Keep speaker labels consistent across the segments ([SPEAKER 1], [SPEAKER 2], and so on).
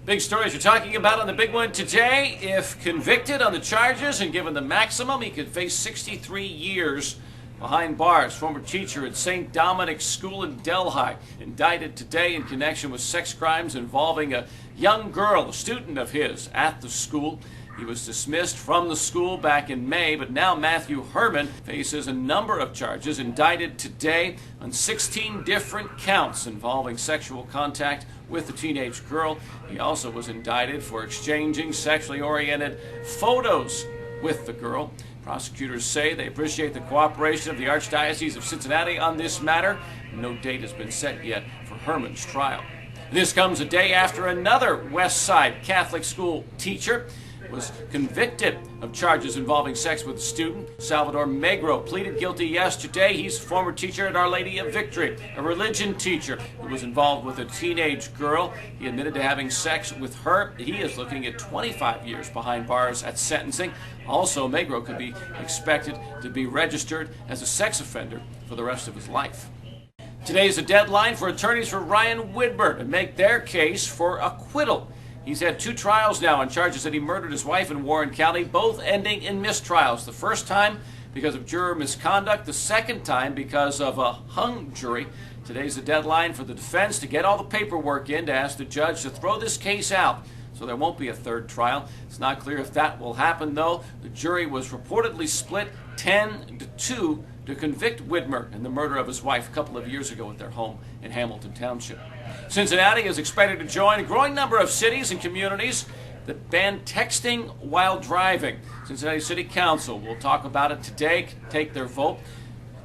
[SPEAKER 1] Big stories you're talking about on the big one today. If convicted on the charges and given the maximum, he could face 63 years behind bars. Former teacher at St. Dominic's School in Delhi, indicted today in connection with sex crimes involving a young girl, a student of his, at the school. He was dismissed from the school back in May, but now Matthew Herman faces a number of charges, indicted today on 16 different counts involving sexual contact with the teenage girl. He also was indicted for exchanging sexually oriented photos with the girl. Prosecutors say they appreciate the cooperation of the Archdiocese of Cincinnati on this matter. No date has been set yet for Herman's trial. This comes a day after another West Side Catholic school teacher was convicted of charges involving sex with a student. Salvador Magro pleaded guilty yesterday. He's a former teacher at Our Lady of Victory, a religion teacher who was involved with a teenage girl. He admitted to having sex with her. He is looking at 25 years behind bars at sentencing. Also, Magro could be expected to be registered as a sex offender for the rest of his life. Today is the deadline for attorneys for Ryan Widmer to make their case for acquittal. He's had 2 trials now on charges that he murdered his wife in Warren County, both ending in mistrials. The first time because of juror misconduct, the second time because of a hung jury. Today's the deadline for the defense to get all the paperwork in to ask the judge to throw this case out, so there won't be a third trial. It's not clear if that will happen, though. The jury was reportedly split 10-2 to convict Widmer in the murder of his wife a couple of years ago at their home in Hamilton Township. Cincinnati is expected to join a growing number of cities and communities that ban texting while driving. Cincinnati City Council will talk about it today, take their vote.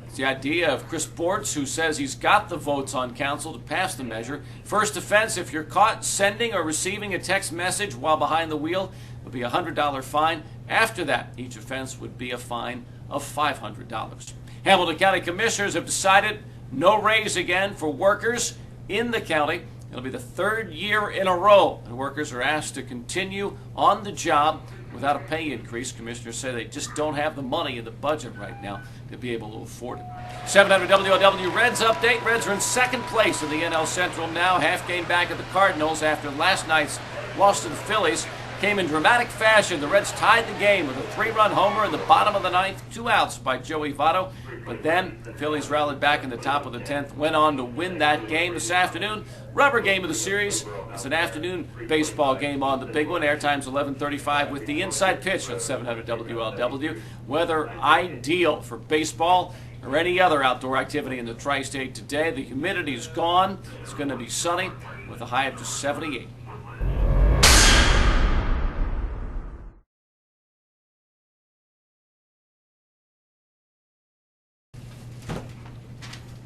[SPEAKER 1] It's the idea of Chris Bortz, who says he's got the votes on council to pass the measure. First offense, if you're caught sending or receiving a text message while behind the wheel, would be a $100 fine. After that, each offense would be a fine of $500. Hamilton County Commissioners have decided no raise again for workers in the county. It'll be the 3rd year in a row, and workers are asked to continue on the job without a pay increase. Commissioners say they just don't have the money in the budget right now to be able to afford it. 700 WOW Reds update. Reds are in 2nd place in the NL Central now, half game back at the Cardinals after last night's loss to the Phillies. Came in dramatic fashion. The Reds tied the game with a 3-run homer in the bottom of the 9th, 2 outs by Joey Votto. But then the Phillies rallied back in the top of the 10th, went on to win that game this afternoon. Rubber game of the series. It's an afternoon baseball game on the big one. Airtime's 11:35 with the inside pitch on 700 WLW. Weather ideal for baseball or any other outdoor activity in the tri-state today. The humidity is gone. It's going to be sunny with a high of just 78.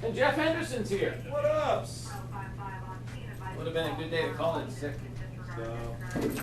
[SPEAKER 1] And Jeff Henderson's here.
[SPEAKER 2] What ups?
[SPEAKER 1] Would have been a good day to call in sick.